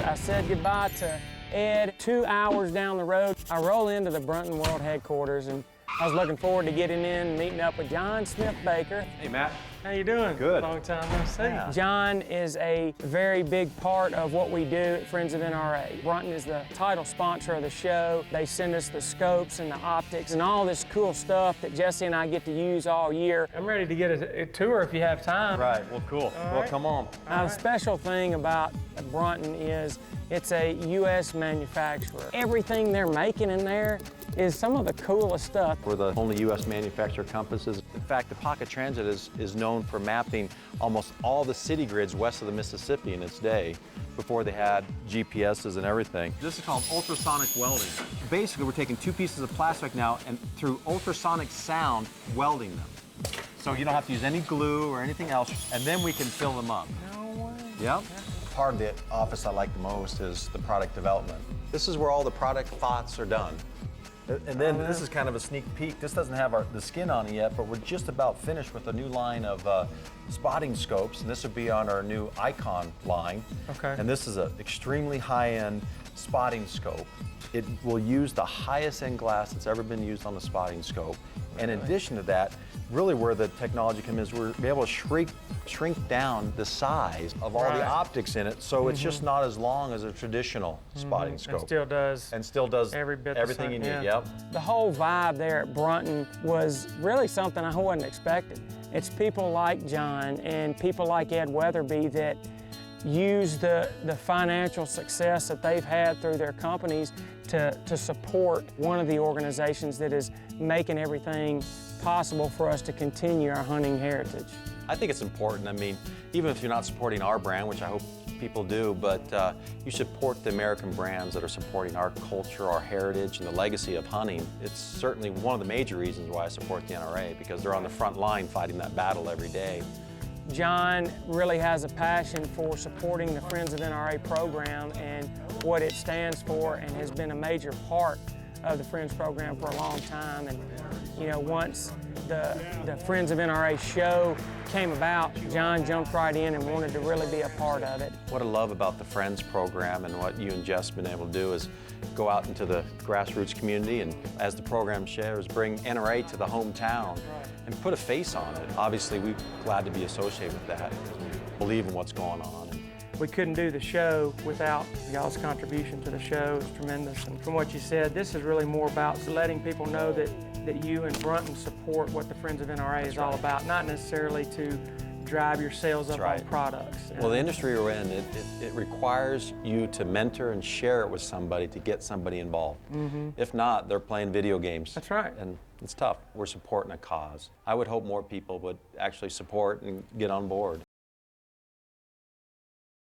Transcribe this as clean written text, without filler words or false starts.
I said goodbye to Ed. 2 hours down the road, I roll into the Brunton World Headquarters, and I was looking forward to getting in and meeting up with John Smith-Baker. Hey, Matt. How you doing? Good. Long time no see. Yeah. John is a very big part of what we do at Friends of NRA. Brunton is the title sponsor of the show. They send us the scopes and the optics and all this cool stuff that Jesse and I get to use all year. I'm ready to get a tour if you have time. Right, well, cool. Well, come on. Now, the special thing about Brunton is it's a U.S. manufacturer. Everything they're making in there is some of the coolest stuff. We're the only U.S. manufacturer of compasses. In fact, the Pocket Transit is known for mapping almost all the city grids west of the Mississippi in its day, before they had GPSs and everything. This is called ultrasonic welding. Basically, we're taking two pieces of plastic now and through ultrasonic sound, welding them. So you don't have to use any glue or anything else, and then we can fill them up. No way. Yep. Part of the office I like the most is the product development. This is where all the product thoughts are done. And then this is kind of a sneak peek. This doesn't have the skin on it yet, but we're just about finished with a new line of spotting scopes, and this will be on our new Icon line. Okay. And this is an extremely high-end spotting scope. It will use the highest end glass that's ever been used on the spotting scope. And in addition to that, really where the technology comes in is we're able to shrink down the size of all the optics in it, so it's just not as long as a traditional spotting scope. And still does everything you need. Yep. The whole vibe there at Brunton was really something I wasn't expecting. It's people like John and people like Ed Weatherby that use the financial success that they've had through their companies to support one of the organizations that is making everything possible for us to continue our hunting heritage. I think it's important. I mean, even if you're not supporting our brand, which I hope people do, but you support the American brands that are supporting our culture, our heritage, and the legacy of hunting. It's certainly one of the major reasons why I support the NRA, because they're on the front line fighting that battle every day. John really has a passion for supporting the Friends of NRA program and what it stands for, and has been a major part of the Friends program for a long time. And you know, once the Friends of NRA show came about, John jumped right in and wanted to really be a part of it. What I love about the Friends program and what you and Jess have been able to do is go out into the grassroots community, and as the program shares, bring NRA to the hometown and put a face on it. Obviously, we're glad to be associated with that because we believe in what's going on. We couldn't do the show without y'all's contribution to the show. It's tremendous. And from what you said, this is really more about letting people know that you and Brunton support what the Friends of NRA is all about, not necessarily to drive your sales up on products. Well, the industry we're in, it requires you to mentor and share it with somebody to get somebody involved. If not, they're playing video games. That's right. And it's tough. We're supporting a cause. I would hope more people would actually support and get on board.